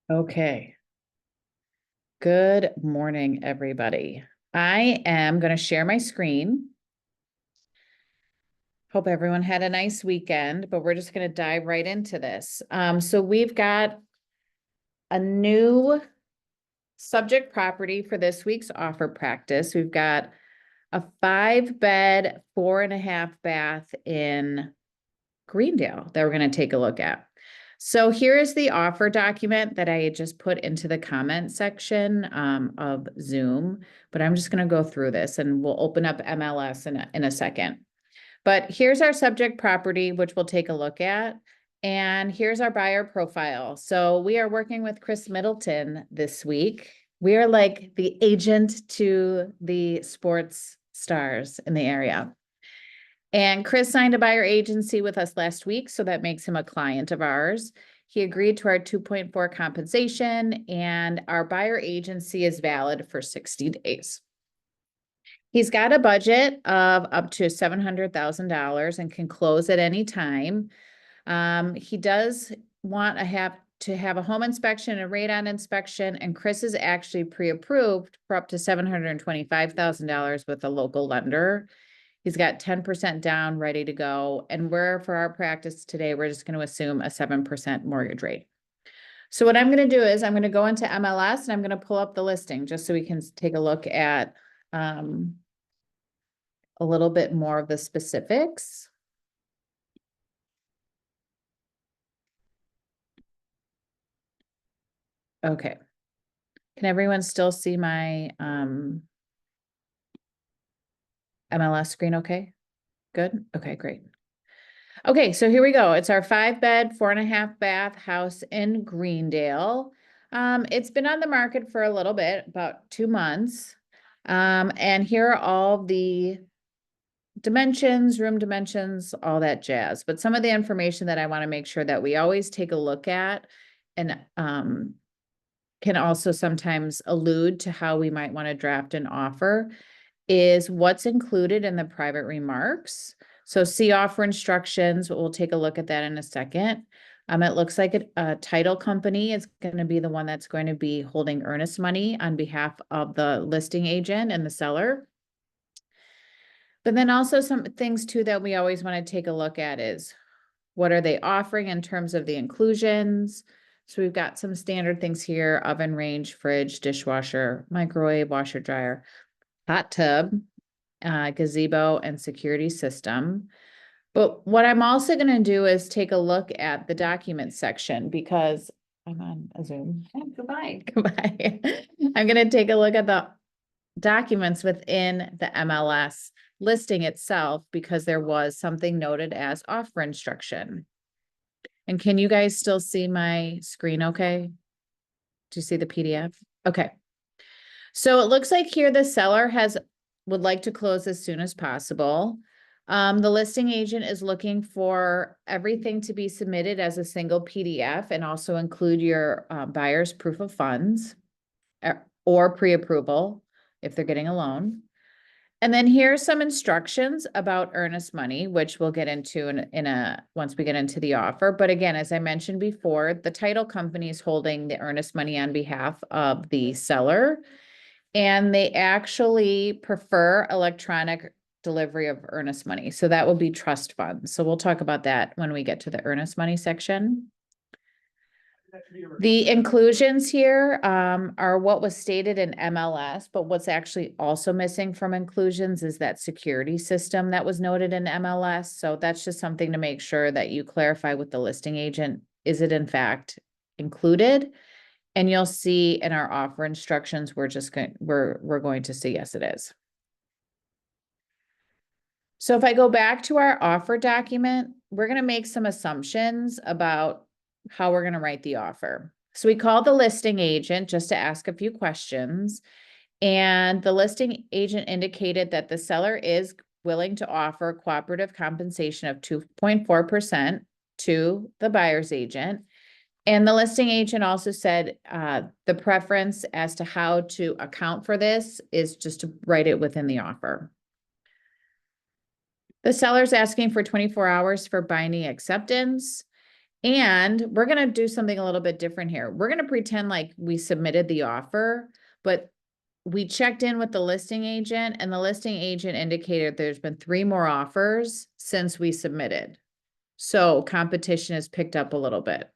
Okay. Good morning, everybody. I am going to share my screen. Hope everyone had a nice weekend, but we're just going to dive right into this. So we've got a new subject property for this week's offer practice. We've got a 5-bed, 4.5-bath in Greendale that we're going to take a look at. So here is the offer document that I had just put into the comment section of Zoom, but I'm just going to go through this and we'll open up MLS in a second. But here's our subject property, which we'll take a look at. And here's our buyer profile. So we are working with Chris Middleton this week. We are like the agent to the sports stars in the area. And Chris signed a buyer agency with us last week, so that makes him a client of ours. He agreed to our 2.4 compensation, and our buyer agency is valid for 60 days. He's got a budget of up to $700,000 and can close at any time. He does want to have a home inspection, a radon inspection, and Chris is actually pre-approved for up to $725,000 with a local lender. He's got 10% down, ready to go. And for our practice today, we're just going to assume a 7% mortgage rate. So what I'm going to do is I'm going to go into MLS and I'm going to pull up the listing just so we can take a look at a little bit more of the specifics. Okay. Can everyone still see my MLS screen okay? Good? Okay, great. Okay, so here we go. It's our 5-bed, 4.5-bath house in Greendale. It's been on the market for a little bit, about 2 months. And here are all the dimensions, room dimensions, all that jazz. But some of the information that I want to make sure that we always take a look at and can also sometimes allude to how we might want to draft an offer is what's included in the private remarks. So see offer instructions, we'll take a look at that in a second. It looks like a title company is going to be the one that's going to be holding earnest money on behalf of the listing agent and the seller. But then also some things too that we always want to take a look at is what are they offering in terms of the inclusions? So we've got some standard things here: oven, range, fridge, dishwasher, microwave, washer, dryer, hot tub, gazebo, and security system. But what I'm also going to do is take a look at the document section because I'm on a Zoom. Goodbye. Goodbye. I'm going to take a look at the documents within the MLS listing itself because there was something noted as offer instruction. And can you guys still see my screen okay? Do you see the PDF? Okay. So it looks like here the seller would like to close as soon as possible. The listing agent is looking for everything to be submitted as a single PDF and also include your buyer's proof of funds or pre-approval if they're getting a loan. And then here's some instructions about earnest money, which we'll get into once we get into the offer. But again, as I mentioned before, the title company is holding the earnest money on behalf of the seller, and they actually prefer electronic delivery of earnest money. So that will be trust funds. So we'll talk about that when we get to the earnest money section. The inclusions here are what was stated in MLS, but what's actually also missing from inclusions is that security system that was noted in MLS. So that's just something to make sure that you clarify with the listing agent. Is it in fact included? And you'll see in our offer instructions, we're going to say yes, it is. So if I go back to our offer document, we're going to make some assumptions about how we're going to write the offer. So we called the listing agent just to ask a few questions. And the listing agent indicated that the seller is willing to offer cooperative compensation of 2.4% to the buyer's agent. And the listing agent also said the preference as to how to account for this is just to write it within the offer. The seller's asking for 24 hours for binding acceptance. And we're going to do something a little bit different here. We're going to pretend like we submitted the offer, but we checked in with the listing agent, and the listing agent indicated there's been 3 more offers since we submitted. So competition has picked up a little bit.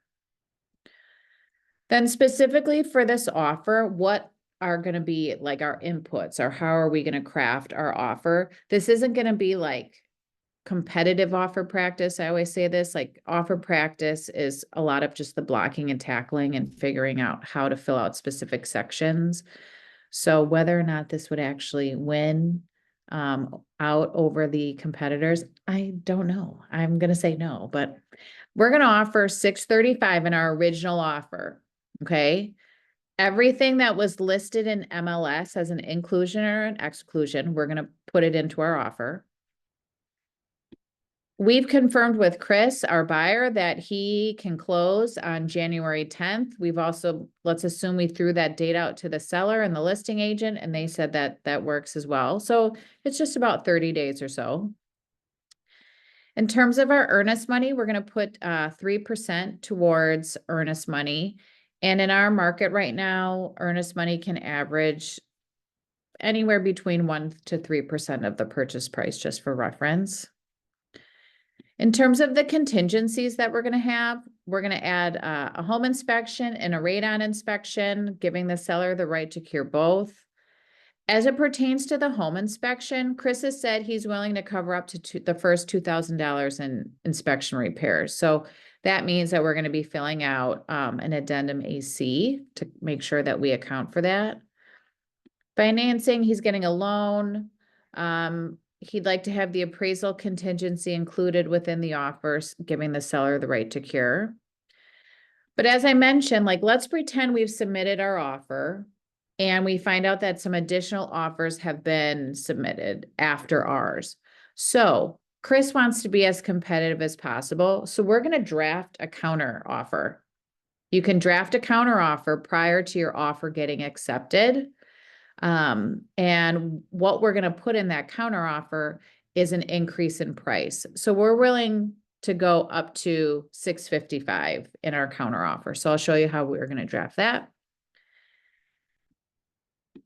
Then specifically for this offer, what are going to be like our inputs, or how are we going to craft our offer? This isn't going to be like competitive offer practice. I always say this, like offer practice is a lot of just the blocking and tackling and figuring out how to fill out specific sections. So whether or not this would actually win out over the competitors, I don't know. I'm going to say no, but we're going to offer $635 in our original offer. Okay. Everything that was listed in MLS as an inclusion or an exclusion, we're going to put it into our offer. We've confirmed with Chris, our buyer, that he can close on January 10th. We've also, let's assume we threw that date out to the seller and the listing agent, and they said that that works as well. So it's just about 30 days or so. In terms of our earnest money, we're going to put 3% towards earnest money. And in our market right now, earnest money can average anywhere between 1 to 3% of the purchase price, just for reference. In terms of the contingencies that we're going to have, we're going to add a home inspection and a radon inspection, giving the seller the right to cure both. As it pertains to the home inspection, Chris has said he's willing to cover up to the first $2,000 in inspection repairs. So that means that we're going to be filling out an addendum AC to make sure that we account for that. Financing, he's getting a loan. He'd like to have the appraisal contingency included within the offers, giving the seller the right to cure. But as I mentioned, like, let's pretend we've submitted our offer and we find out that some additional offers have been submitted after ours. So Chris wants to be as competitive as possible. So we're going to draft a counter offer. You can draft a counter offer prior to your offer getting accepted. And what we're going to put in that counter offer is an increase in price. So we're willing to go up to $655 in our counter offer. So I'll show you how we're going to draft that.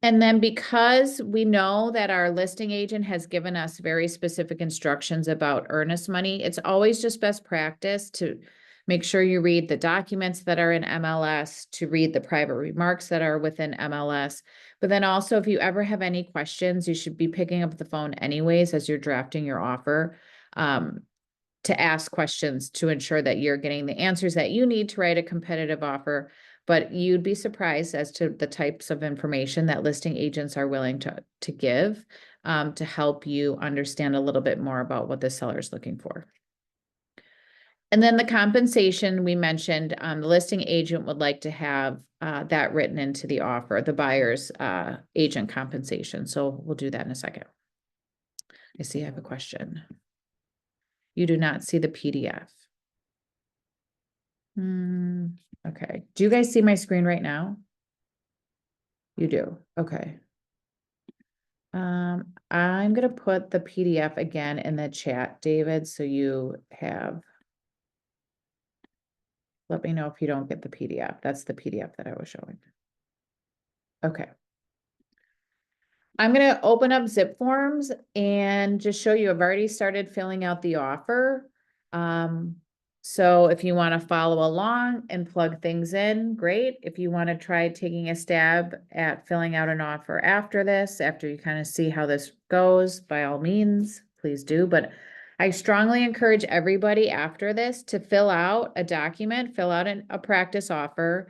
And then because we know that our listing agent has given us very specific instructions about earnest money, it's always just best practice to make sure you read the documents that are in MLS, to read the private remarks that are within MLS. But then also, if you ever have any questions, you should be picking up the phone anyways as you're drafting your offer, to ask questions to ensure that you're getting the answers that you need to write a competitive offer. But you'd be surprised as to the types of information that listing agents are willing to give to help you understand a little bit more about what the seller is looking for. And then the compensation we mentioned, the listing agent would like to have that written into the offer, the buyer's agent compensation. So we'll do that in a second. I see I have a question. You do not see the PDF. Okay. Do you guys see my screen right now? You do. Okay. I'm going to put the PDF again in the chat, David, so you have. Let me know if you don't get the PDF. That's the PDF that I was showing. Okay. I'm going to open up Zip Forms and just show you, I've already started filling out the offer. So if you want to follow along and plug things in, great. If you want to try taking a stab at filling out an offer after this, after you kind of see how this goes, by all means, please do. But I strongly encourage everybody after this to fill out a document, fill out a practice offer,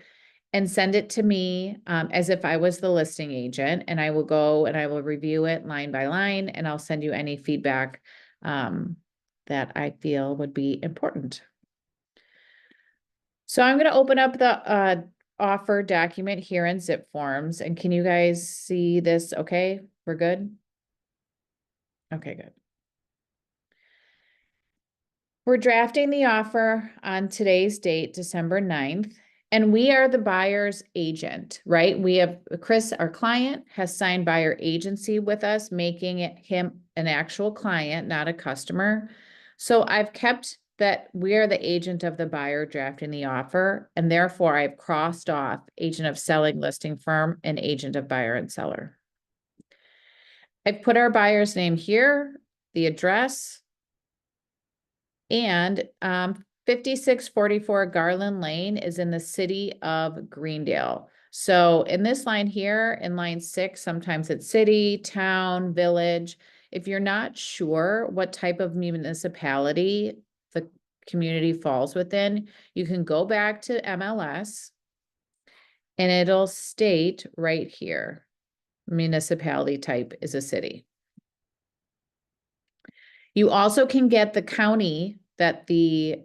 and send it to me as if I was the listing agent, and I will go and I will review it line by line, and I'll send you any feedback that I feel would be important. So I'm going to open up the offer document here in Zip Forms, and can you guys see this? Okay, we're good? Okay, good. We're drafting the offer on today's date, December 9th. And we are the buyer's agent, right? We have Chris, our client, has signed buyer agency with us, making him an actual client, not a customer. So I've kept that we are the agent of the buyer drafting the offer, and therefore I've crossed off agent of selling listing firm and agent of buyer and seller. I've put our buyer's name here, the address, and 5644 Garland Lane is in the city of Greendale. So in this line here, in line 6, sometimes it's city, town, village. If you're not sure what type of municipality the community falls within, you can go back to MLS and it'll state right here, municipality type is a city. You also can get the county that the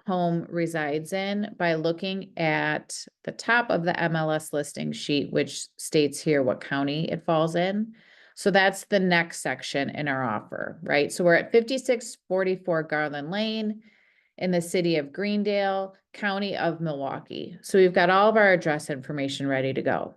home resides in by looking at the top of the MLS listing sheet, which states here what county it falls in. So that's the next section in our offer, right? So we're at 5644 Garland Lane in the city of Greendale, county of Milwaukee. So we've got all of our address information ready to go.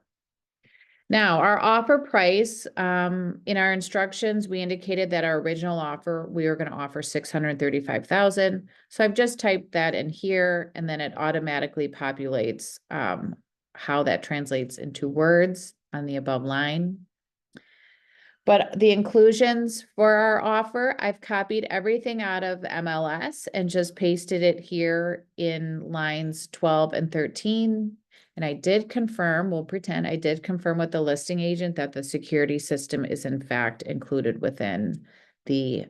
Now, our offer price, in our instructions, we indicated that our original offer, we were going to offer 635,000. So I've just typed that in here, and then it automatically populates how that translates into words on the above line. But the inclusions for our offer, I've copied everything out of MLS and just pasted it here in lines 12 and 13. And I did confirm, we'll pretend I did confirm with the listing agent that the security system is in fact included within the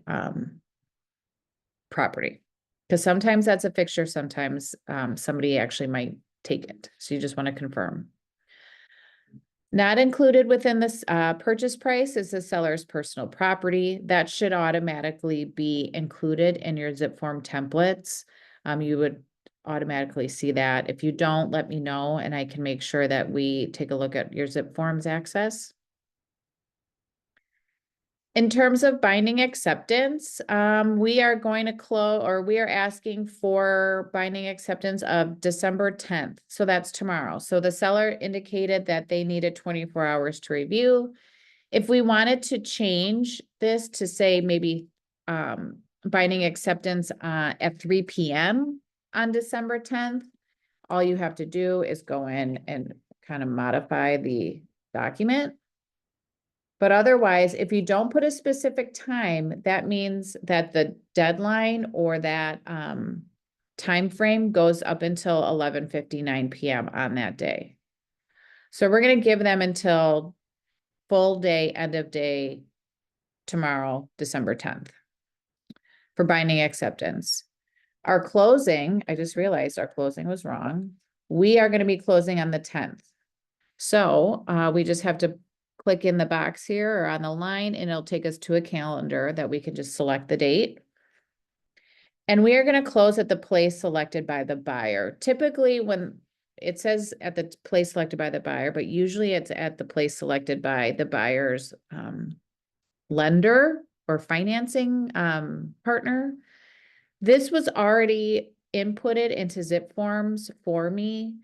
property. Because sometimes that's a fixture, sometimes somebody actually might take it. So you just want to confirm. Not included within this purchase price is the seller's personal property. That should automatically be included in your zip form templates. You would automatically see that. If you don't, let me know and I can make sure that we take a look at your zip forms access. In terms of binding acceptance, we are going to close, or we are asking for binding acceptance of December 10th. So that's tomorrow. So the seller indicated that they needed 24 hours to review. If we wanted to change this to say maybe binding acceptance at 3 p.m. on December 10th, all you have to do is go in and kind of modify the document. But otherwise, if you don't put a specific time, that means that the deadline or that time frame goes up until 11:59 p.m. on that day. So we're going to give them until full day, end of day tomorrow, December 10th for binding acceptance. Our closing, I just realized our closing was wrong. We are going to be closing on the 10th. So we just have to click in the box here or on the line and it'll take us to a calendar that we can just select the date. And we are going to close at the place selected by the buyer. Typically when it says at the place selected by the buyer, but usually it's at the place selected by the buyer's lender or financing partner. This was already inputted into zip forms for me.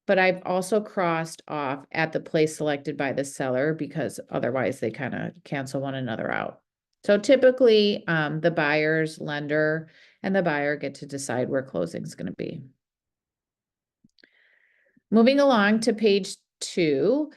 But I've also crossed off at the place selected by the seller because otherwise they kind of cancel one another out. So typically the buyer's lender and the buyer get to decide where closing is going to be. Moving along to page 2,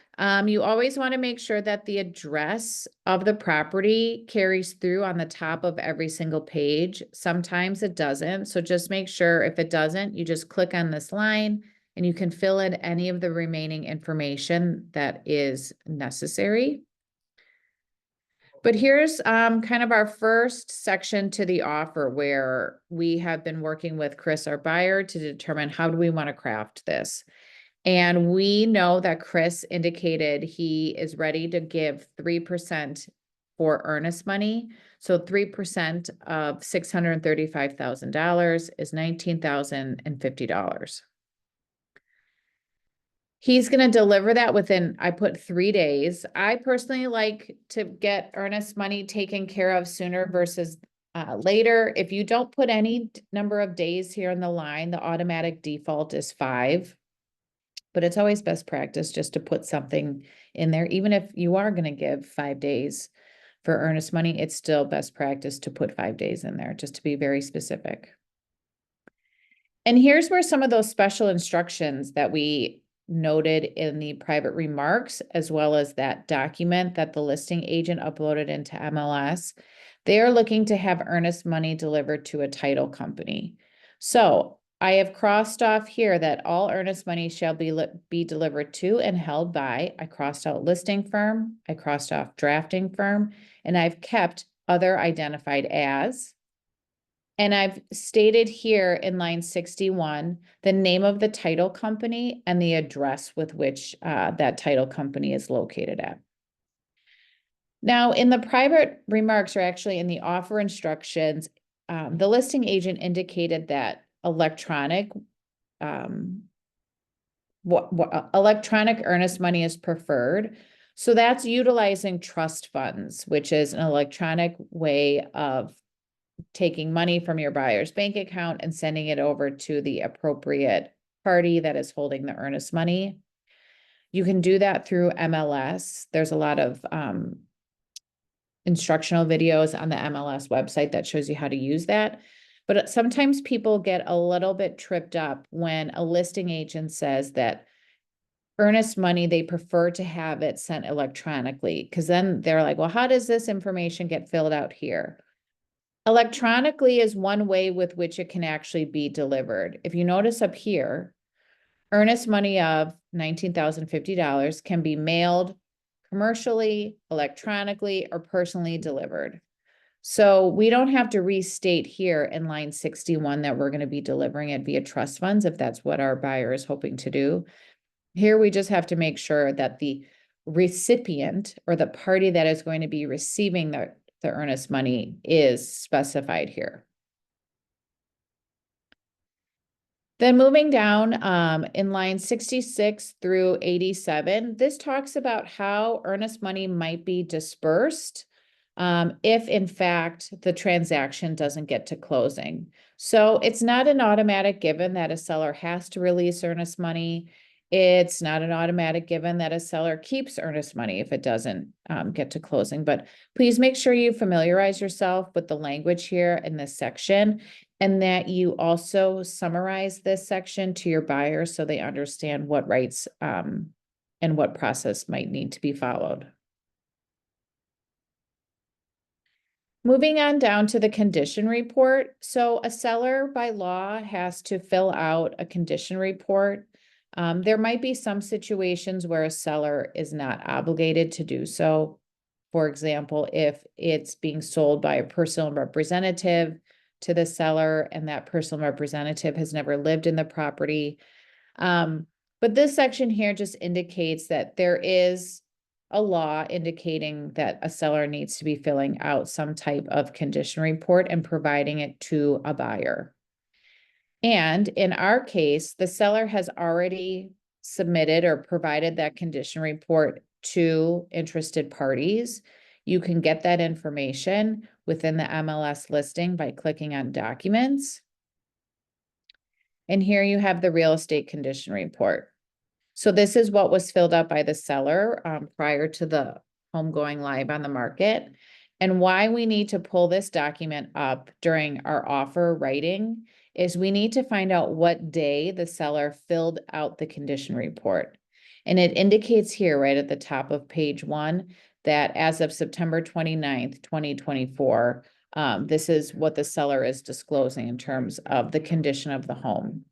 you always want to make sure that the address of the property carries through on the top of every single page. Sometimes it doesn't. So just make sure if it doesn't, you just click on this line and you can fill in any of the remaining information that is necessary. But here's kind of our first section to the offer where we have been working with Chris, our buyer, to determine how do we want to craft this. And we know that Chris indicated he is ready to give 3% for earnest money. So 3% of $635,000 is $19,050. He's going to deliver that within, I put 3 days. I personally like to get earnest money taken care of sooner versus later. If you don't put any number of days here on the line, the automatic default is 5. But it's always best practice just to put something in there, even if you are going to give 5 days For earnest money, it's still best practice to put 5 days in there, just to be very specific. And here's where some of those special instructions that we noted in the private remarks, as well as that document that the listing agent uploaded into MLS, they are looking to have earnest money delivered to a title company. So I have crossed off here that all earnest money shall be delivered to and held by. I crossed out listing firm, I crossed off drafting firm, and I've kept other identified as. And I've stated here in line 61, the name of the title company and the address with which that title company is located at. Now, in the private remarks, or actually in the offer instructions, the listing agent indicated that electronic earnest money is preferred. So that's utilizing trust funds, which is an electronic way of taking money from your buyer's bank account and sending it over to the appropriate party that is holding the earnest money. You can do that through MLS. There's a lot of instructional videos on the MLS website that shows you how to use that. But sometimes people get a little bit tripped up when a listing agent says that earnest money, they prefer to have it sent electronically, because then they're like, well, how does this information get filled out here? Electronically is one way with which it can actually be delivered. If you notice up here, earnest money of $19,050 can be mailed commercially, electronically, or personally delivered. So we don't have to restate here in line 61 that we're going to be delivering it via trust funds if that's what our buyer is hoping to do. Here we just have to make sure that the recipient or the party that is going to be receiving the earnest money is specified here. Then moving down in line 66 through 87, this talks about how earnest money might be dispersed if in fact the transaction doesn't get to closing. So it's not an automatic given that a seller has to release earnest money. It's not an automatic given that a seller keeps earnest money if it doesn't get to closing, but please make sure you familiarize yourself with the language here in this section, and that you also summarize this section to your buyers so they understand what rights and what process might need to be followed. Moving on down to the condition report. So a seller by law has to fill out a condition report. There might be some situations where a seller is not obligated to do so. For example, if it's being sold by a personal representative to the seller and that personal representative has never lived in the property. But this section here just indicates that there is a law indicating that a seller needs to be filling out some type of condition report and providing it to a buyer. And in our case, the seller has already submitted or provided that condition report to interested parties. You can get that information within the MLS listing by clicking on Documents. And here you have the real estate condition report. So this is what was filled out by the seller prior to the home going live on the market. And why we need to pull this document up during our offer writing is we need to find out what day the seller filled out the condition report. And it indicates here right at the top of page 1 that as of September 29th, 2024, this is what the seller is disclosing in terms of the condition of the home.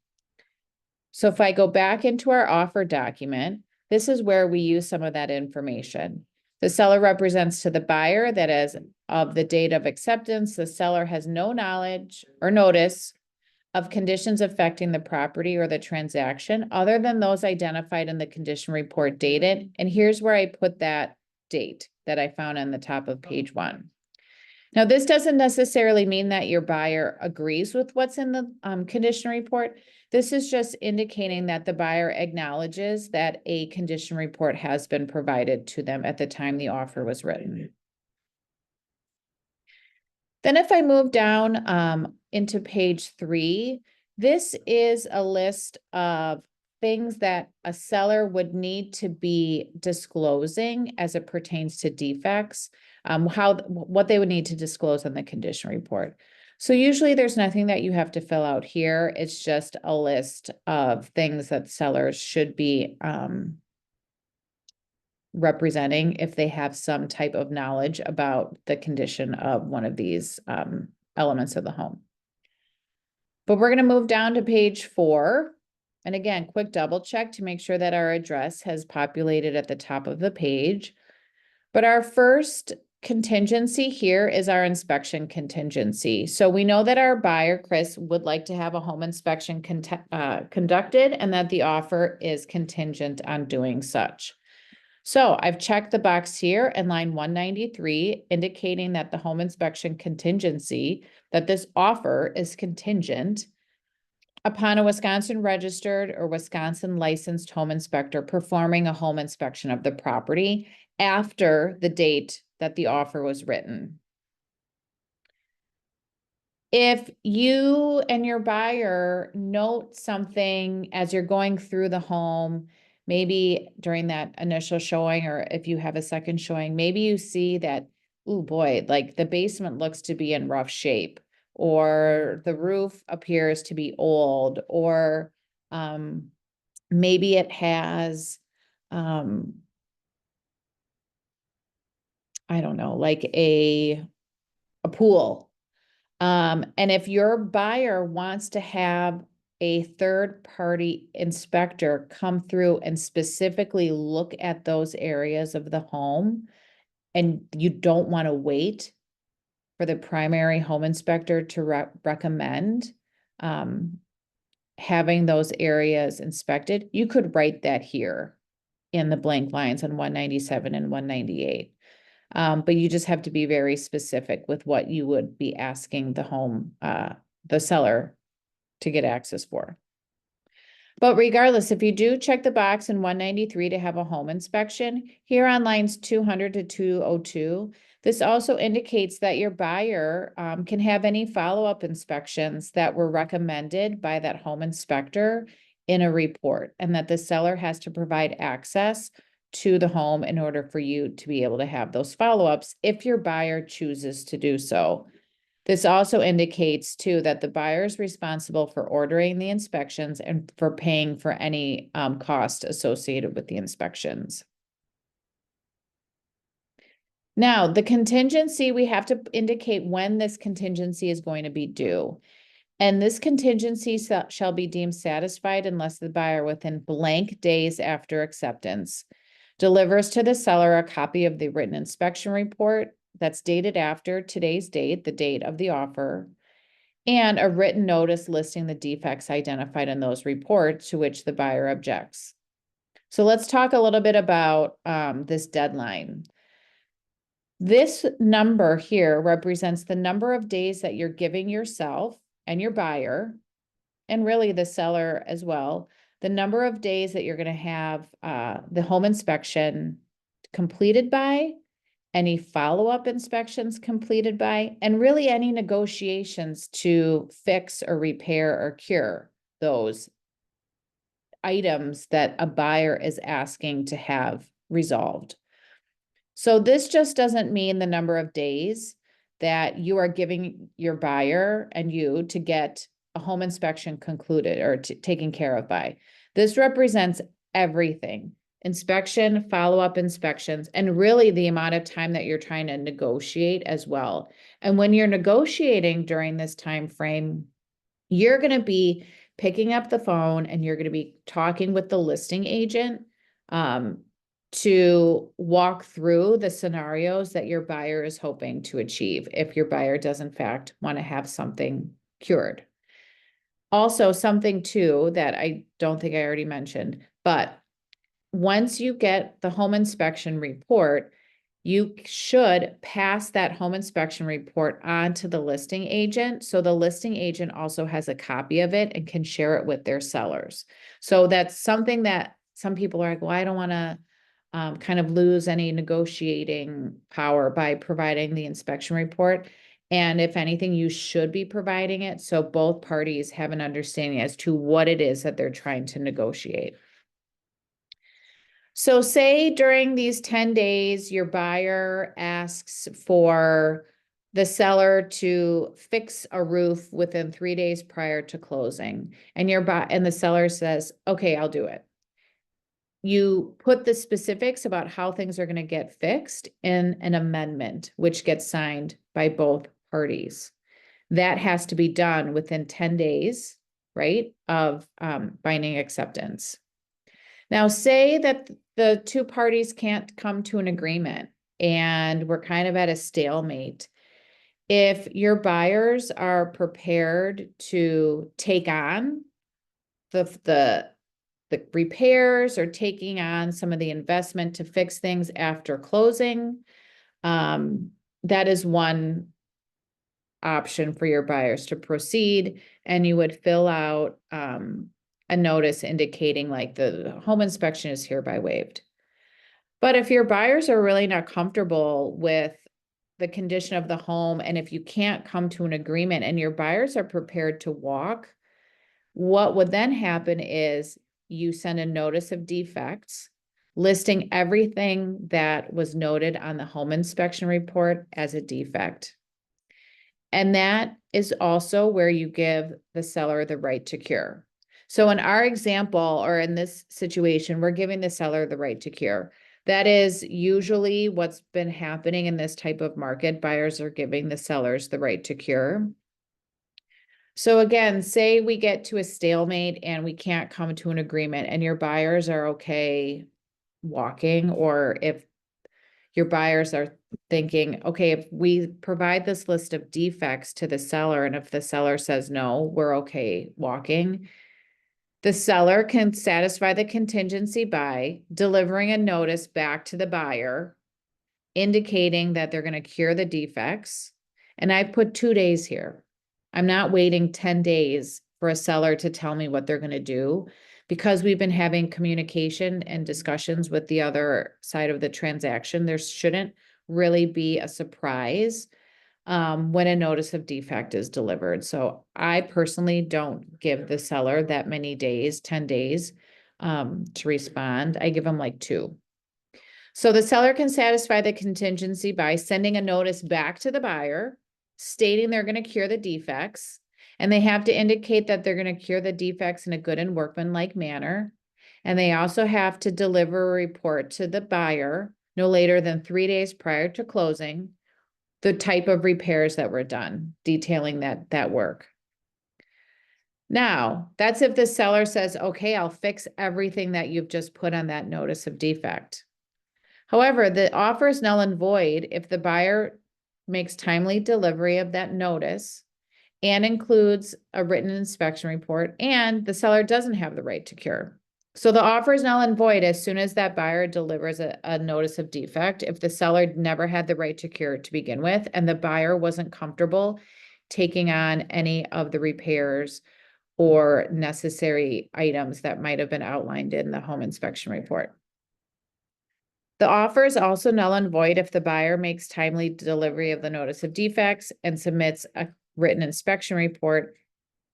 So if I go back into our offer document, this is where we use some of that information. The seller represents to the buyer that as of the date of acceptance, the seller has no knowledge or notice of conditions affecting the property or the transaction other than those identified in the condition report dated. And here's where I put that date that I found on the top of page 1. Now, this doesn't necessarily mean that your buyer agrees with what's in the condition report. This is just indicating that the buyer acknowledges that a condition report has been provided to them at the time the offer was written. Then if I move down into page 3, this is a list of things that a seller would need to be disclosing as it pertains to defects. what they would need to disclose on the condition report. So usually there's nothing that you have to fill out here. It's just a list of things that sellers should be representing if they have some type of knowledge about the condition of one of these elements of the home. But we're going to move down to page 4. And again, quick double check to make sure that our address has populated at the top of the page. But our first contingency here is our inspection contingency. So we know that our buyer, Chris, would like to have a home inspection conducted and that the offer is contingent on doing such. So I've checked the box here in line 193, indicating that the home inspection contingency, that this offer is contingent upon a Wisconsin registered or Wisconsin licensed home inspector performing a home inspection of the property after the date that the offer was written. If you and your buyer note something as you're going through the home, maybe during that initial showing, or if you have a second showing, maybe you see that, oh boy, like the basement looks to be in rough shape, or the roof appears to be old, or maybe it has, I don't know, like a pool. And if your buyer wants to have a third-party inspector come through and specifically look at those areas of the home, and you don't want to wait for the primary home inspector to recommend having those areas inspected, you could write that here in the blank lines on 197 and 198. But you just have to be very specific with what you would be asking the seller to get access for. But regardless, if you do check the box in 193 to have a home inspection, here on lines 200 to 202, this also indicates that your buyer can have any follow-up inspections that were recommended by that home inspector in a report, and that the seller has to provide access to the home in order for you to be able to have those follow-ups if your buyer chooses to do so. This also indicates too that the buyer is responsible for ordering the inspections and for paying for any cost associated with the inspections. Now, the contingency, we have to indicate when this contingency is going to be due. And this contingency shall be deemed satisfied unless the buyer within blank days after acceptance delivers to the seller a copy of the written inspection report that's dated after today's date, the date of the offer, and a written notice listing the defects identified in those reports to which the buyer objects. So let's talk a little bit about this deadline. This number here represents the number of days that you're giving yourself and your buyer, and really the seller as well, the number of days that you're going to have the home inspection completed by, any follow-up inspections completed by, and really any negotiations to fix or repair or cure those items that a buyer is asking to have resolved. So this just doesn't mean the number of days that you are giving your buyer and you to get a home inspection concluded or taken care of by. This represents everything: inspection, follow-up inspections, and really the amount of time that you're trying to negotiate as well. And when you're negotiating during this time frame, you're going to be picking up the phone and you're going to be talking with the listing agent to walk through the scenarios that your buyer is hoping to achieve if your buyer does in fact want to have something cured. Also, something too that I don't think I already mentioned, but once you get the home inspection report, you should pass that home inspection report on to the listing agent. So the listing agent also has a copy of it and can share it with their sellers. So that's something that some people are like, well, I don't want to kind of lose any negotiating power by providing the inspection report. And if anything, you should be providing it so both parties have an understanding as to what it is that they're trying to negotiate. So say during these 10 days, your buyer asks for the seller to fix a roof within 3 days prior to closing, and and the seller says, okay, I'll do it. You put the specifics about how things are going to get fixed in an amendment, which gets signed by both parties. That has to be done within 10 days, right, of binding acceptance. Now, say that the two parties can't come to an agreement and we're kind of at a stalemate. If your buyers are prepared to take on the repairs or taking on some of the investment to fix things after closing, that is one option for your buyers to proceed, and you would fill out a notice indicating like the home inspection is hereby waived. But if your buyers are really not comfortable with the condition of the home, and if you can't come to an agreement and your buyers are prepared to walk, what would then happen is you send a notice of defects listing everything that was noted on the home inspection report as a defect. And that is also where you give the seller the right to cure. So in our example, or in this situation, we're giving the seller the right to cure. That is usually what's been happening in this type of market. Buyers are giving the sellers the right to cure. So again, say we get to a stalemate and we can't come to an agreement and your buyers are okay walking, or if your buyers are thinking, okay, if we provide this list of defects to the seller, and if the seller says no, we're okay walking, the seller can satisfy the contingency by delivering a notice back to the buyer indicating that they're going to cure the defects. And I put 2 days here. I'm not waiting 10 days for a seller to tell me what they're going to do, because we've been having communication and discussions with the other side of the transaction. There shouldn't really be a surprise when a notice of defect is delivered. So I personally don't give the seller that many days, 10 days, to respond. I give them like 2. So the seller can satisfy the contingency by sending a notice back to the buyer stating they're going to cure the defects, and they have to indicate that they're going to cure the defects in a good and workmanlike manner. And they also have to deliver a report to the buyer no later than 3 days prior to closing, the type of repairs that were done, detailing that work. Now, that's if the seller says, okay, I'll fix everything that you've just put on that notice of defect. However, the offer is null and void if the buyer makes timely delivery of that notice and includes a written inspection report, and the seller doesn't have the right to cure. So the offer is null and void as soon as that buyer delivers a notice of defect if the seller never had the right to cure to begin with, and the buyer wasn't comfortable taking on any of the repairs or necessary items that might have been outlined in the home inspection report. The offer is also null and void if the buyer makes timely delivery of the notice of defects and submits a written inspection report,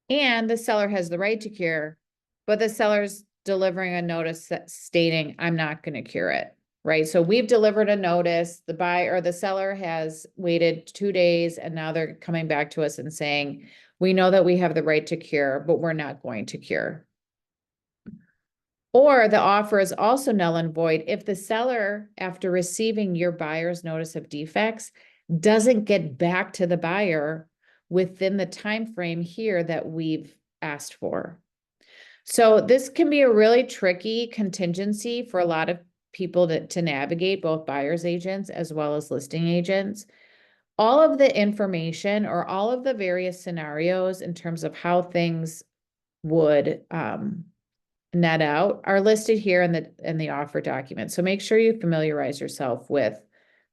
and the seller has the right to cure, but the seller's delivering a notice stating, I'm not going to cure it, right? So we've delivered a notice, the buyer or the seller has waited 2 days, and now they're coming back to us and saying, we know that we have the right to cure, but we're not going to cure. Or the offer is also null and void if the seller, after receiving your buyer's notice of defects, doesn't get back to the buyer within the time frame here that we've asked for. So this can be a really tricky contingency for a lot of people to navigate, both buyer's agents as well as listing agents. All of the information or all of the various scenarios in terms of how things would net out are listed here in the offer document. So make sure you familiarize yourself with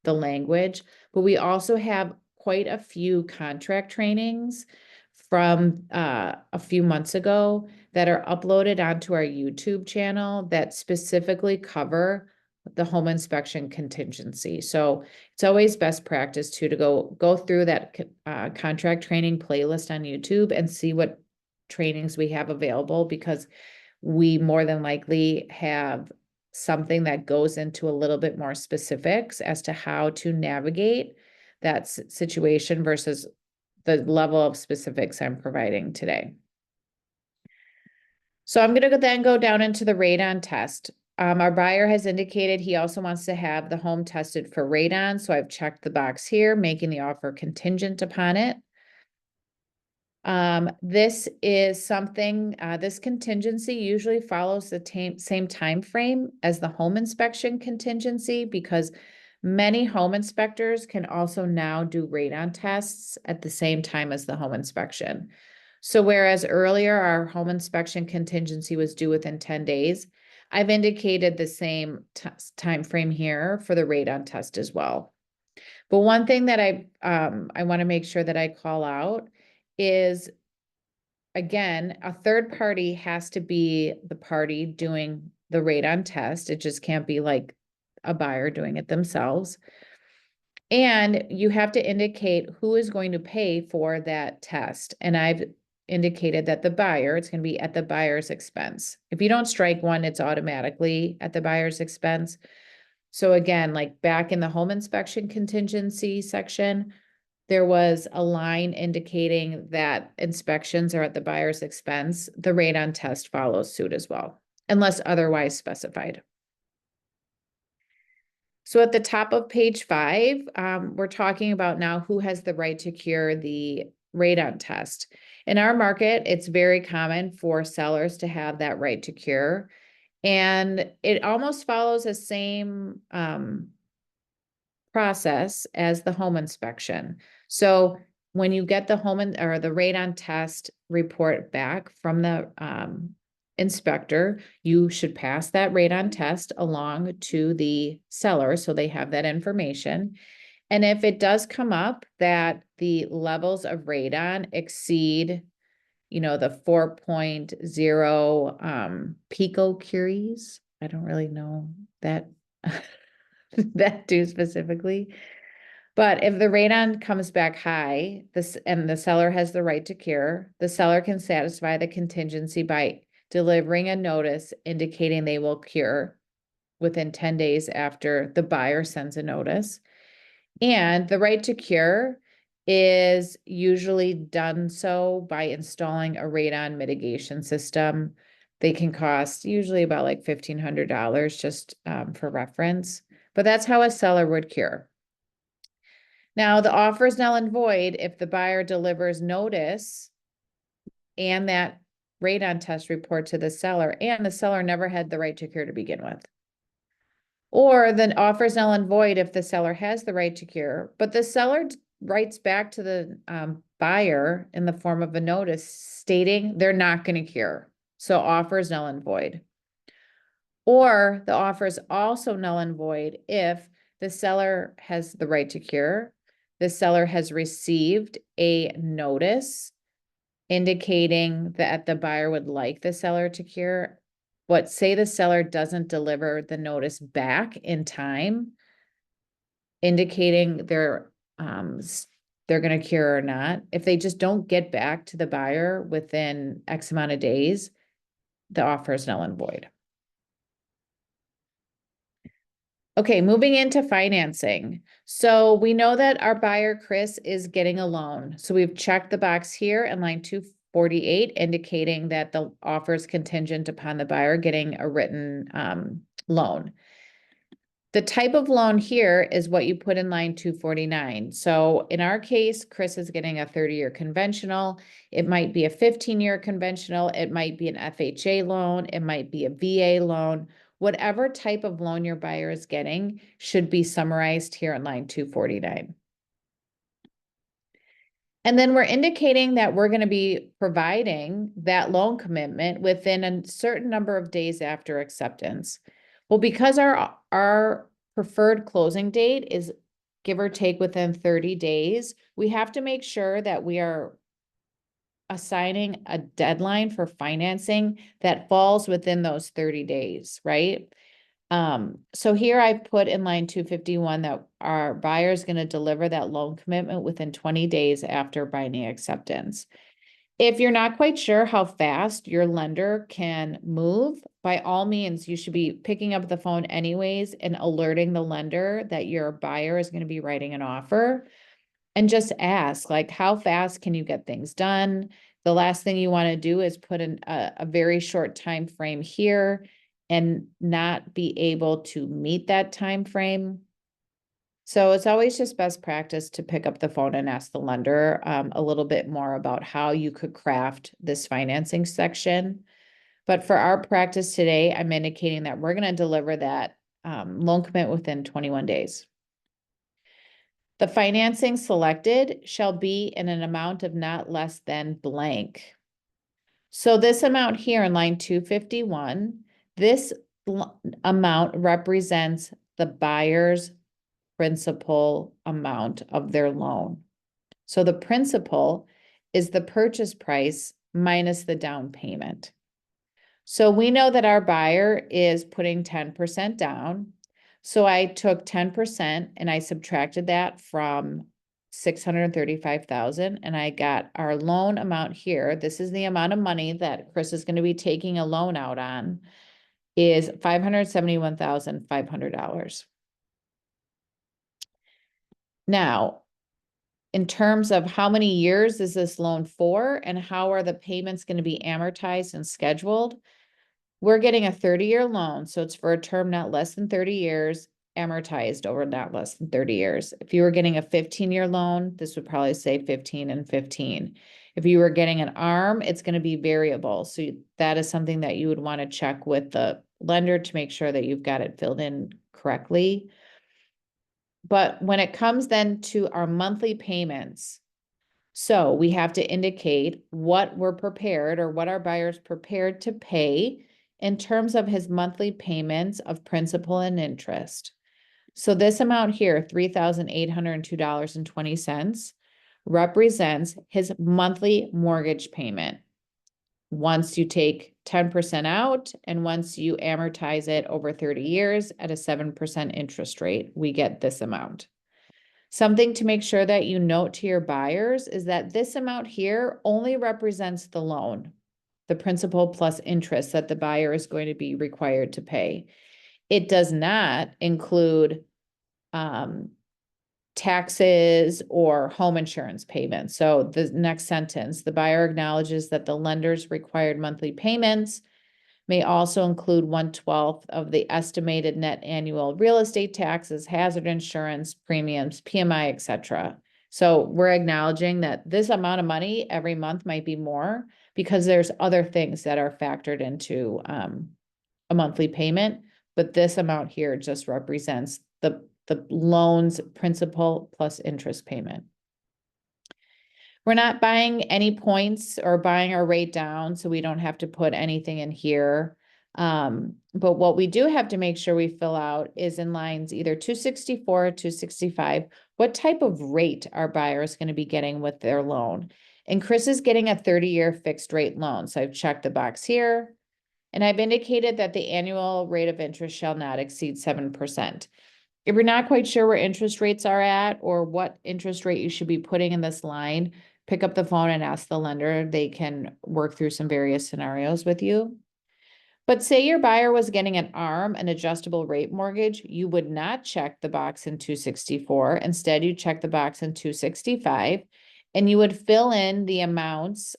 the language, but we also have quite a few contract trainings from a few months ago that are uploaded onto our YouTube channel that specifically cover the home inspection contingency. So it's always best practice to go through that contract training playlist on YouTube and see what trainings we have available, because we more than likely have something that goes into a little bit more specifics as to how to navigate that situation versus the level of specifics I'm providing today. So I'm going to then go down into the radon test. Our buyer has indicated he also wants to have the home tested for radon. So I've checked the box here, making the offer contingent upon it. This is something, this contingency usually follows the same time frame as the home inspection contingency, because many home inspectors can also now do radon tests at the same time as the home inspection. So whereas earlier our home inspection contingency was due within 10 days, I've indicated the same time frame here for the radon test as well. But one thing that I want to make sure that I call out is, again, a third party has to be the party doing the radon test. It just can't be like a buyer doing it themselves. And you have to indicate who is going to pay for that test. And I've indicated that the buyer, it's going to be at the buyer's expense. If you don't strike one, it's automatically at the buyer's expense. So again, like back in the home inspection contingency section, there was a line indicating that inspections are at the buyer's expense. The radon test follows suit as well, unless otherwise specified. So at the top of page 5, we're talking about now who has the right to cure the radon test. In our market, it's very common for sellers to have that right to cure. And it almost follows the same process as the home inspection. So when you get the or the radon test report back from the inspector, you should pass that radon test along to the seller so they have that information. And if it does come up that the levels of radon exceed, the 4.0 picocuries, I don't really know that that too specifically. But if the radon comes back high, and the seller has the right to cure, the seller can satisfy the contingency by delivering a notice indicating they will cure within 10 days after the buyer sends a notice. And the right to cure is usually done so by installing a radon mitigation system. They can cost usually about like $1,500 just for reference, but that's how a seller would cure. Now, the offer is null and void if the buyer delivers notice and that radon test report to the seller, and the seller never had the right to cure to begin with. Or the offer is null and void if the seller has the right to cure, but the seller writes back to the buyer in the form of a notice stating they're not going to cure. So offer is null and void. Or the offer is also null and void if the seller has the right to cure, the seller has received a notice indicating that the buyer would like the seller to cure, but say the seller doesn't deliver the notice back in time, indicating they're going to cure or not. If they just don't get back to the buyer within X amount of days, the offer is null and void. Okay, moving into financing. So we know that our buyer, Chris, is getting a loan. So we've checked the box here in line 248, indicating that the offer is contingent upon the buyer getting a written loan. The type of loan here is what you put in line 249. So in our case, Chris is getting a 30-year conventional. It might be a 15-year conventional. It might be an FHA loan. It might be a VA loan. Whatever type of loan your buyer is getting should be summarized here in line 249. And then we're indicating that we're going to be providing that loan commitment within a certain number of days after acceptance. Well, because our preferred closing date is give or take within 30 days, we have to make sure that we are assigning a deadline for financing that falls within those 30 days, right? So here I've put in line 251 that our buyer is going to deliver that loan commitment within 20 days after binding acceptance. If you're not quite sure how fast your lender can move by all means, you should be picking up the phone anyways and alerting the lender that your buyer is going to be writing an offer. And just ask, like, how fast can you get things done? The last thing you want to do is put in a very short time frame here and not be able to meet that time frame. So it's always just best practice to pick up the phone and ask the lender a little bit more about how you could craft this financing section. But for our practice today, I'm indicating that we're going to deliver that loan commitment within 21 days. The financing selected shall be in an amount of not less than blank. So this amount here in line 251, this amount represents the buyer's principal amount of their loan. So the principal is the purchase price minus the down payment. So we know that our buyer is putting 10% down. So I took 10% and I subtracted that from 635,000 and I got our loan amount here. This is the amount of money that Chris is going to be taking a loan out on, is $571,500. Now, in terms of how many years is this loan for and how are the payments going to be amortized and scheduled, we're getting a 30-year loan. So it's for a term not less than 30 years, amortized over not less than 30 years. If you were getting a 15-year loan, this would probably say 15 and 15. If you were getting an ARM, it's going to be variable. So that is something that you would want to check with the lender to make sure that you've got it filled in correctly. But when it comes then to our monthly payments, so we have to indicate what we're prepared or what our buyer's prepared to pay in terms of his monthly payments of principal and interest. So this amount here, $3,802.20, represents his monthly mortgage payment. Once you take 10% out and once you amortize it over 30 years at a 7% interest rate, we get this amount. Something to make sure that you note to your buyers is that this amount here only represents the loan, the principal plus interest that the buyer is going to be required to pay. It does not include taxes or home insurance payments. So the next sentence, the buyer acknowledges that the lender's required monthly payments may also include 1/12 of the estimated net annual real estate taxes, hazard insurance, premiums, PMI, etc. So we're acknowledging that this amount of money every month might be more because there's other things that are factored into a monthly payment, but this amount here just represents the loan's principal plus interest payment. We're not buying any points or buying our rate down, so we don't have to put anything in here. But what we do have to make sure we fill out is in lines either 264 or 265, what type of rate our buyer is going to be getting with their loan. And Chris is getting a 30-year fixed rate loan. So I've checked the box here and I've indicated that the annual rate of interest shall not exceed 7%. If you're not quite sure where interest rates are at or what interest rate you should be putting in this line, pick up the phone and ask the lender. They can work through some various scenarios with you. But say your buyer was getting an ARM, an adjustable rate mortgage, you would not check the box in 264. Instead, you check the box in 265 and you would fill in the amounts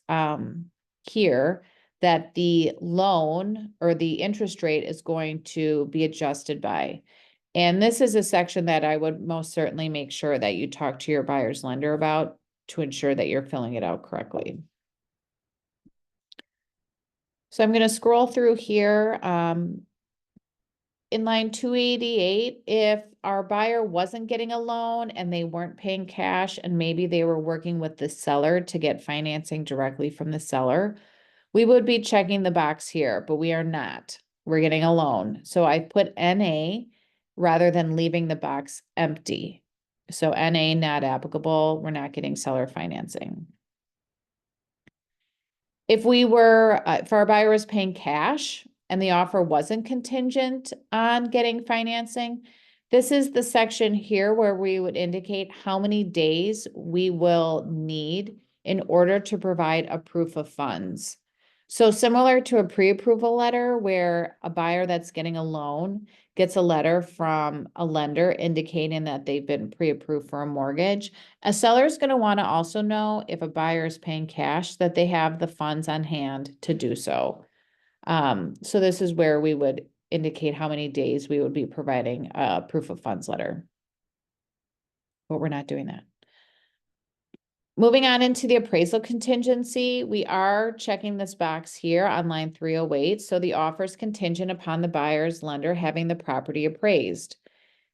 here that the loan or the interest rate is going to be adjusted by. And this is a section that I would most certainly make sure that you talk to your buyer's lender about to ensure that you're filling it out correctly. So I'm going to scroll through here. In line 288, if our buyer wasn't getting a loan and they weren't paying cash and maybe they were working with the seller to get financing directly from the seller, we would be checking the box here, but we are not. We're getting a loan. So I put NA rather than leaving the box empty. So NA not applicable. We're not getting seller financing. If we were, if our buyer was paying cash and the offer wasn't contingent on getting financing, this is the section here where we would indicate how many days we will need in order to provide a proof of funds. So similar to a pre-approval letter where a buyer that's getting a loan gets a letter from a lender indicating that they've been pre-approved for a mortgage, a seller is going to want to also know if a buyer is paying cash that they have the funds on hand to do so. So this is where we would indicate how many days we would be providing a proof of funds letter. But we're not doing that. Moving on into the appraisal contingency, we are checking this box here on line 308. So the offer is contingent upon the buyer's lender having the property appraised.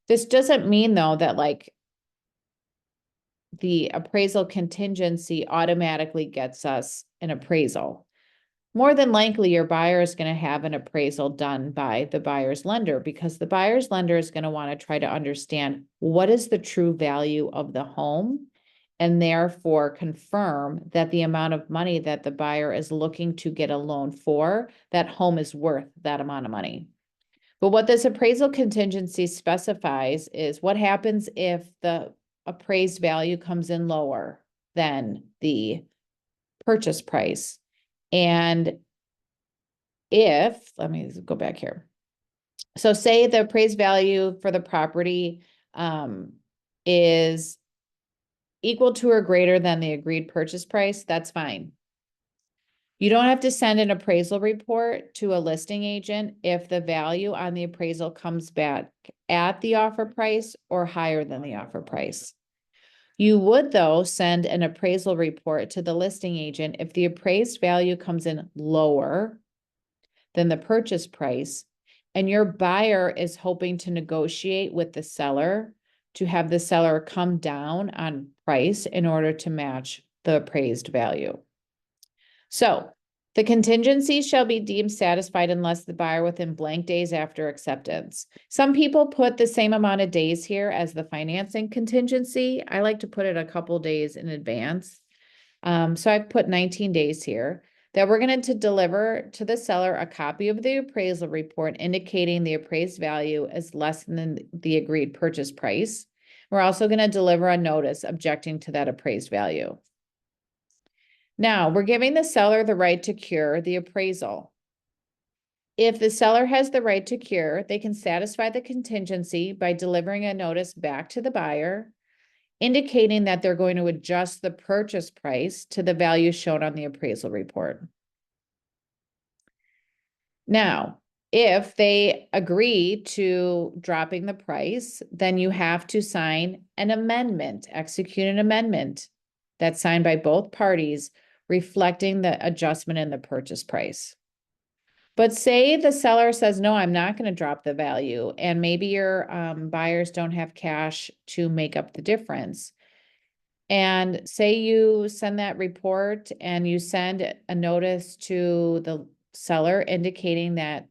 This doesn't mean though that like the appraisal contingency automatically gets us an appraisal. More than likely, your buyer is going to have an appraisal done by the buyer's lender because the buyer's lender is going to want to try to understand what is the true value of the home and therefore confirm that the amount of money that the buyer is looking to get a loan for, that home is worth that amount of money. But what this appraisal contingency specifies is what happens if the appraised value comes in lower than the purchase price. And if, let me go back here. So say the appraised value for the property is equal to or greater than the agreed purchase price, that's fine. You don't have to send an appraisal report to a listing agent if the value on the appraisal comes back at the offer price or higher than the offer price. You would, though, send an appraisal report to the listing agent if the appraised value comes in lower than the purchase price, and your buyer is hoping to negotiate with the seller to have the seller come down on price in order to match the appraised value. So the contingency shall be deemed satisfied unless the buyer within blank days after acceptance. Some people put the same amount of days here as the financing contingency. I like to put it a couple days in advance. So I've put 19 days here that we're going to deliver to the seller a copy of the appraisal report indicating the appraised value is less than the agreed purchase price. We're also going to deliver a notice objecting to that appraised value. Now, we're giving the seller the right to cure the appraisal. If the seller has the right to cure, they can satisfy the contingency by delivering a notice back to the buyer, indicating that they're going to adjust the purchase price to the value shown on the appraisal report. Now, if they agree to dropping the price, then you have to sign an amendment, execute an amendment that's signed by both parties, reflecting the adjustment in the purchase price. But say the seller says, no, I'm not going to drop the value, and maybe your buyers don't have cash to make up the difference. And say you send that report and you send a notice to the seller indicating that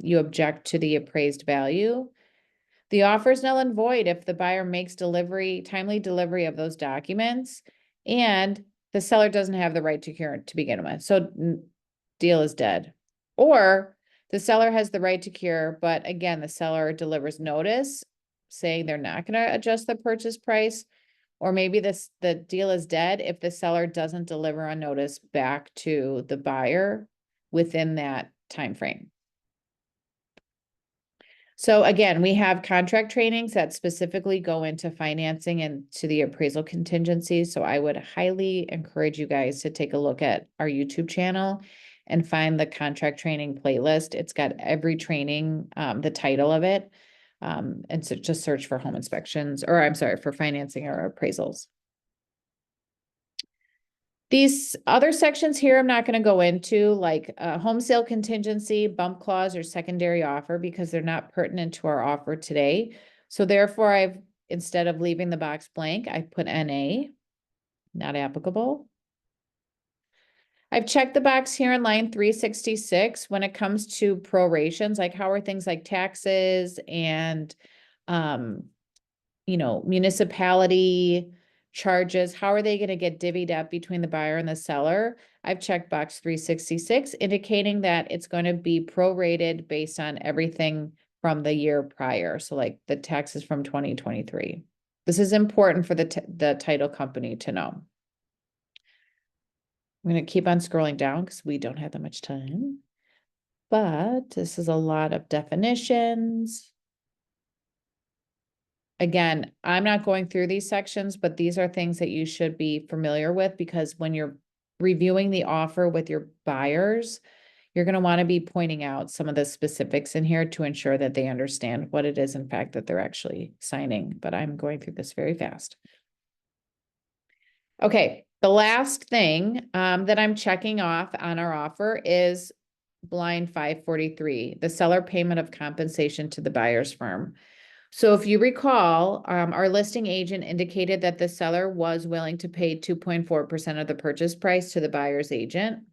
you object to the appraised value. The offer is null and void if the buyer makes timely delivery of those documents, and the seller doesn't have the right to cure to begin with. So deal is dead. Or the seller has the right to cure, but again, the seller delivers notice saying they're not going to adjust the purchase price. Or maybe the deal is dead if the seller doesn't deliver a notice back to the buyer within that time frame. So again, we have contract trainings that specifically go into financing and to the appraisal contingency. So I would highly encourage you guys to take a look at our YouTube channel and find the contract training playlist. It's got every training, the title of it. And so just search for home inspections, or I'm sorry, for financing or appraisals. These other sections here, I'm not going to go into, like home sale contingency, bump clause, or secondary offer, because they're not pertinent to our offer today. So therefore, instead of leaving the box blank, I put NA, not applicable. I've checked the box here in line 366 when it comes to prorations, like how are things like taxes and, municipality charges, how are they going to get divvied up between the buyer and the seller? I've checked box 366, indicating that it's going to be prorated based on everything from the year prior. So like the taxes from 2023. This is important for the title company to know. I'm going to keep on scrolling down because we don't have that much time. But this is a lot of definitions. Again, I'm not going through these sections, but these are things that you should be familiar with because when you're reviewing the offer with your buyers, you're going to want to be pointing out some of the specifics in here to ensure that they understand what it is, in fact, that they're actually signing. But I'm going through this very fast. Okay, the last thing that I'm checking off on our offer is line 543, the seller payment of compensation to the buyer's firm. So if you recall, our listing agent indicated that the seller was willing to pay 2.4% of the purchase price to the buyer's agent,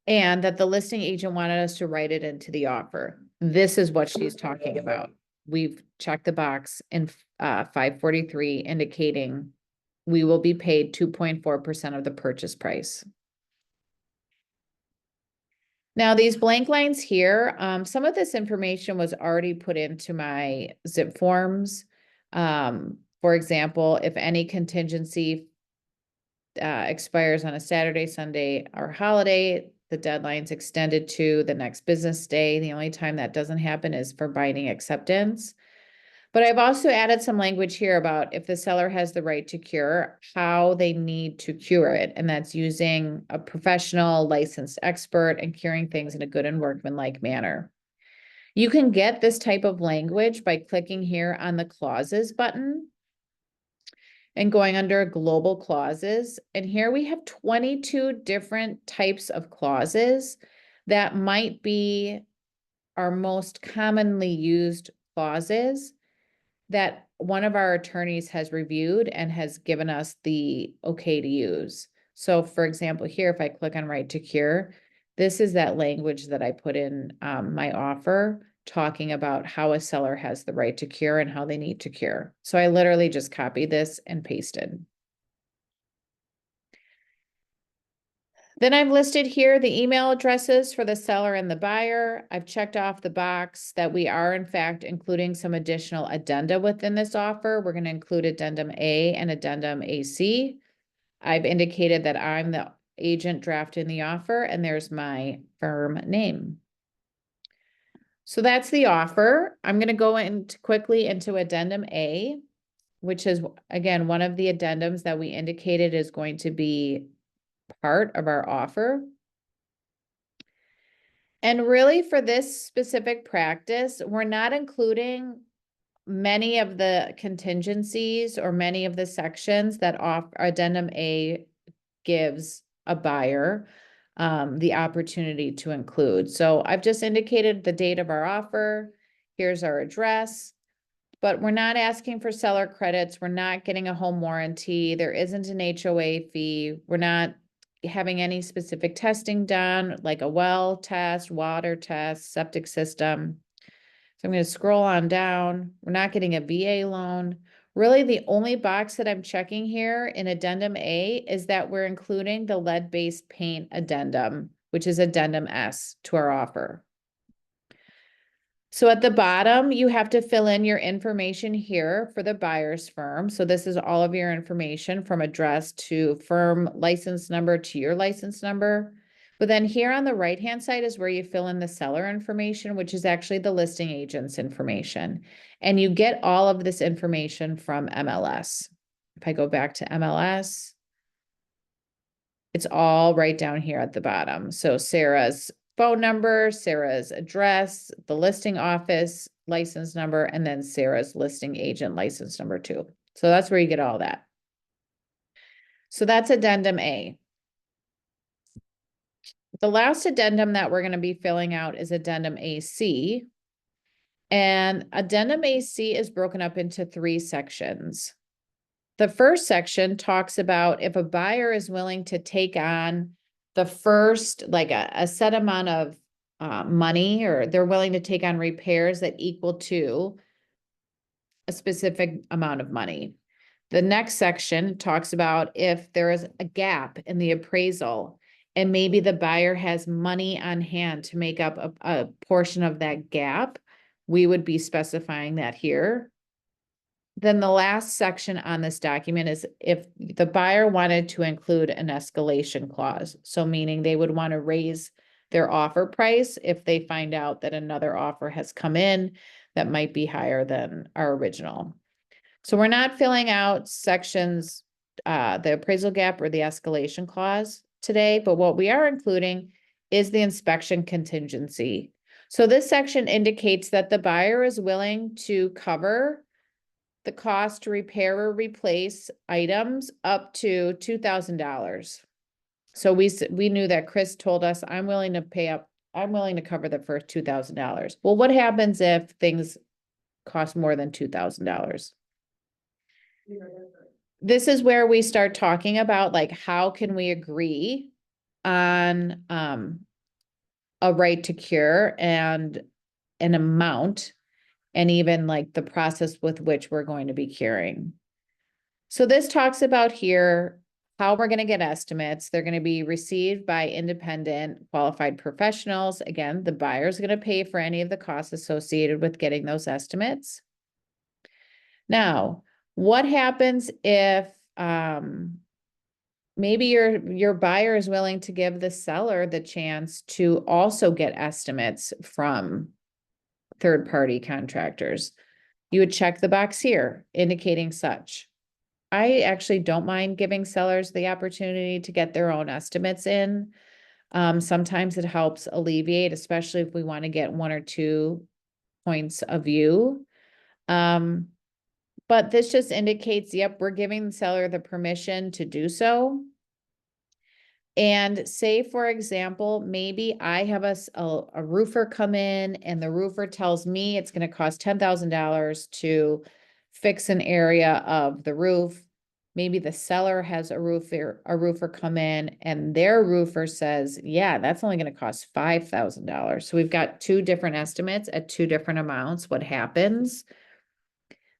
and that the listing agent wanted us to write it into the offer. This is what she's talking about. We've checked the box in 543 indicating we will be paid 2.4% of the purchase price. Now, these blank lines here, some of this information was already put into my zip forms. For example, if any contingency expires on a Saturday, Sunday, or holiday, the deadline's extended to the next business day. The only time that doesn't happen is for binding acceptance. But I've also added some language here about if the seller has the right to cure, how they need to cure it. And that's using a professional licensed expert and curing things in a good and workmanlike manner. You can get this type of language by clicking here on the clauses button and going under global clauses. And here we have 22 different types of clauses that might be our most commonly used clauses that one of our attorneys has reviewed and has given us the okay to use. So for example, here, if I click on right to cure, this is that language that I put in my offer talking about how a seller has the right to cure and how they need to cure. So I literally just copied this and pasted. Then I've listed here the email addresses for the seller and the buyer. I've checked off the box that we are in fact including some additional addenda within this offer. We're going to include addendum A and addendum AC. I've indicated that I'm the agent drafting the offer and there's my firm name. So that's the offer. I'm going to go quickly into addendum A, which is again one of the addendums that we indicated is going to be part of our offer. And really for this specific practice, we're not including many of the contingencies or many of the sections that addendum A gives a buyer the opportunity to include. So I've just indicated the date of our offer. Here's our address, but we're not asking for seller credits. We're not getting a home warranty. There isn't an HOA fee. We're not having any specific testing done, like a well test, water test, septic system. So I'm going to scroll on down. We're not getting a VA loan. Really, the only box that I'm checking here in addendum A is that we're including the lead-based paint addendum, which is addendum S to our offer. So at the bottom, you have to fill in your information here for the buyer's firm. So this is all of your information from address to firm license number to your license number. But then here on the right-hand side is where you fill in the seller information, which is actually the listing agent's information. And you get all of this information from MLS. If I go back to MLS, it's all right down here at the bottom. So Sarah's phone number, Sarah's address, the listing office, license number, and then Sarah's listing agent license number too. So that's where you get all that. So that's addendum A. The last addendum that we're going to be filling out is addendum AC. And addendum AC is broken up into 3 sections. The first section talks about if a buyer is willing to take on the first, like a set amount of money, or they're willing to take on repairs that equal to a specific amount of money. The next section talks about if there is a gap in the appraisal and maybe the buyer has money on hand to make up a portion of that gap, we would be specifying that here. then the last section on this document is if the buyer wanted to include an escalation clause. So meaning they would want to raise their offer price if they find out that another offer has come in that might be higher than our original. So we're not filling out sections, the appraisal gap or the escalation clause today, but what we are including is the inspection contingency. So this section indicates that the buyer is willing to cover the cost to repair or replace items up to $2,000. So we knew that Chris told us, I'm willing to cover the first $2,000. Well, what happens if things cost more than $2,000? This is where we start talking about like, how can we agree on a right to cure and an amount, and even like the process with which we're going to be curing. So this talks about here how we're going to get estimates. They're going to be received by independent qualified professionals. Again, the buyer's going to pay for any of the costs associated with getting those estimates. Now, what happens if maybe your buyer is willing to give the seller the chance to also get estimates from third-party contractors? You would check the box here indicating such. I actually don't mind giving sellers the opportunity to get their own estimates in. Sometimes it helps alleviate, especially if we want to get one or two points of view. But this just indicates, yep, we're giving the seller the permission to do so. And say, for example, maybe I have a roofer come in and the roofer tells me it's going to cost $10,000 to fix an area of the roof. Maybe the seller has a roofer come in and their roofer says, yeah, that's only going to cost $5,000. So we've got two different estimates at two different amounts. What happens?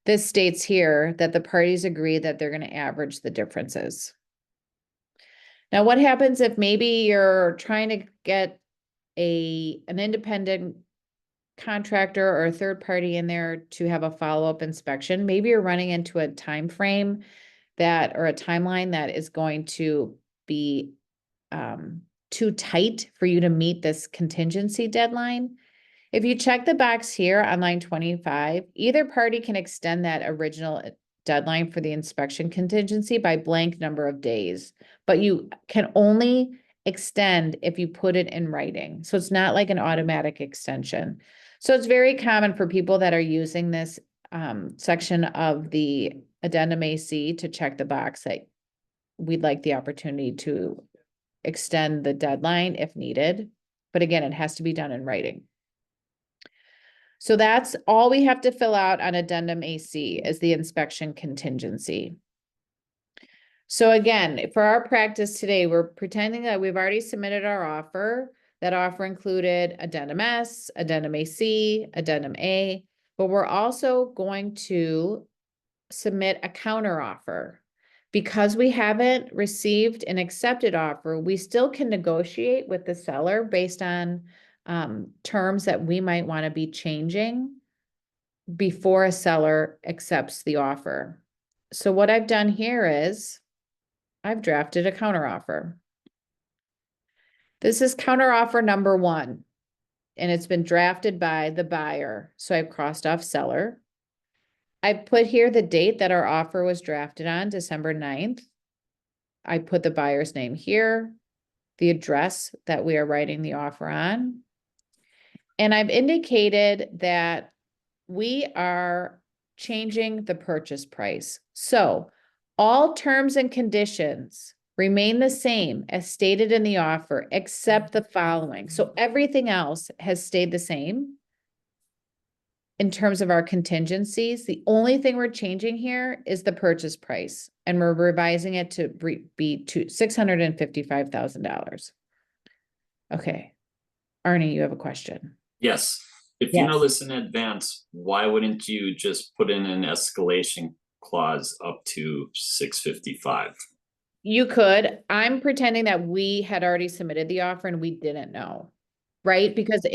This states here that the parties agree that they're going to average the differences. Now, what happens if maybe you're trying to get an independent contractor or a third party in there to have a follow-up inspection? Maybe you're running into a time frame or a timeline that is going to be too tight for you to meet this contingency deadline. If you check the box here on line 25, either party can extend that original deadline for the inspection contingency by blank number of days, but you can only extend if you put it in writing. So it's not like an automatic extension. So it's very common for people that are using this section of the addendum AC to check the box that we'd like the opportunity to extend the deadline if needed. But again, it has to be done in writing. So that's all we have to fill out on addendum AC is the inspection contingency. So again, for our practice today, we're pretending that we've already submitted our offer. That offer included addendum S, addendum AC, addendum A, but we're also going to submit a counter offer. Because we haven't received an accepted offer, we still can negotiate with the seller based on terms that we might want to be changing before a seller accepts the offer. So what I've done here is I've drafted a counteroffer. This is counteroffer number 1, and it's been drafted by the buyer. So I've crossed off seller. I put here the date that our offer was drafted on, December 9th. I put the buyer's name here, the address that we are writing the offer on. And I've indicated that we are changing the purchase price. So all terms and conditions remain the same as stated in the offer, except the following. So everything else has stayed the same in terms of our contingencies. The only thing we're changing here is the purchase price, and we're revising it to be to $655,000. Okay. Arnie, you have a question. Yes. If you know this in advance, why wouldn't you just put in an escalation clause up to 655? You could. I'm pretending that we had already submitted the offer and we didn't know, right? Because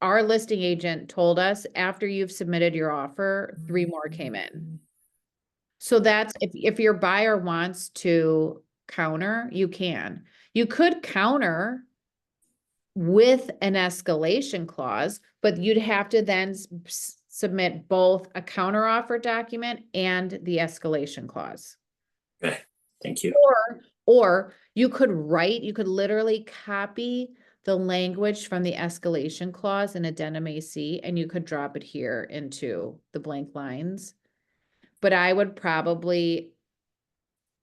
our listing agent told us after you've submitted your offer, 3 more came in. So that's, if your buyer wants to counter, you can. You could counter with an escalation clause, but you'd have to then submit both a counteroffer document and the escalation clause. Okay, thank you. Or you could literally copy the language from the escalation clause in addendum AC, and you could drop it here into the blank lines. But I would probably,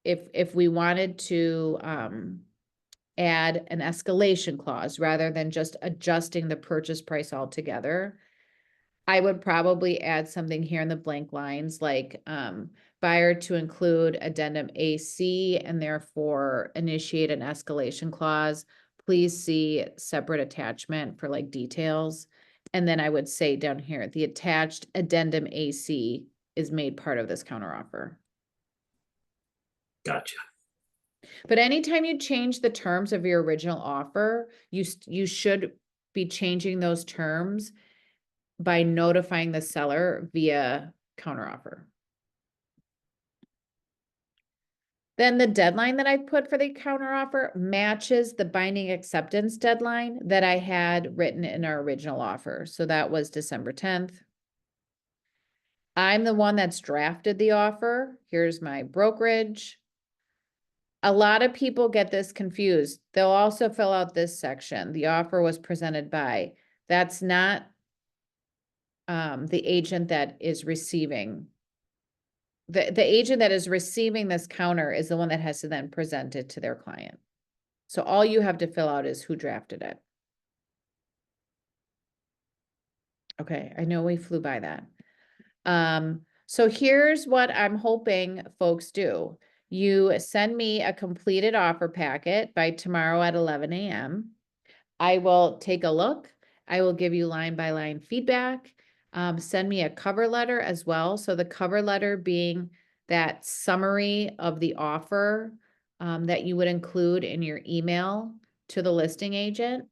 if we wanted to, add an escalation clause rather than just adjusting the purchase price altogether, I would probably add something here in the blank lines, like, buyer to include addendum AC and therefore initiate an escalation clause. Please see separate attachment for like details. And then I would say down here, the attached addendum AC is made part of this counteroffer. Gotcha. But anytime you change the terms of your original offer, you should be changing those terms by notifying the seller via counteroffer. Then the deadline that I put for the counteroffer matches the binding acceptance deadline that I had written in our original offer. So that was December 10th. I'm the one that's drafted the offer. Here's my brokerage. A lot of people get this confused. They'll also fill out this section. The offer was presented by. That's not the agent that is receiving. The agent that is receiving this counter is the one that has to then present it to their client. So all you have to fill out is who drafted it. Okay, I know we flew by that. So here's what I'm hoping folks do. You send me a completed offer packet by tomorrow at 11 a.m. I will take a look. I will give you line by line feedback. Send me a cover letter as well. So the cover letter being that summary of the offer that you would include in your email to the listing agent.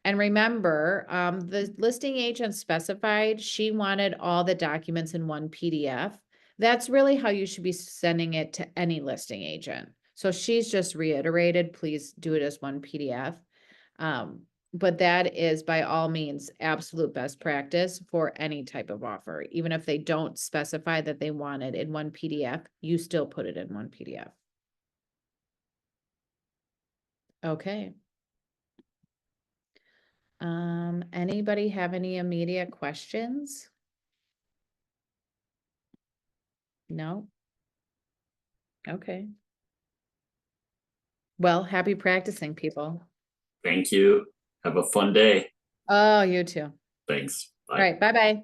And remember, the listing agent specified she wanted all the documents in one PDF. That's really how you should be sending it to any listing agent. So she's just reiterated, please do it as one PDF. But that is by all means absolute best practice for any type of offer. Even if they don't specify that they want it in one PDF, you still put it in one PDF. Okay. Anybody have any immediate questions? No? Okay. Well, happy practicing, people. Thank you. Have a fun day. Oh, you too. Thanks. Bye. All right, bye-bye.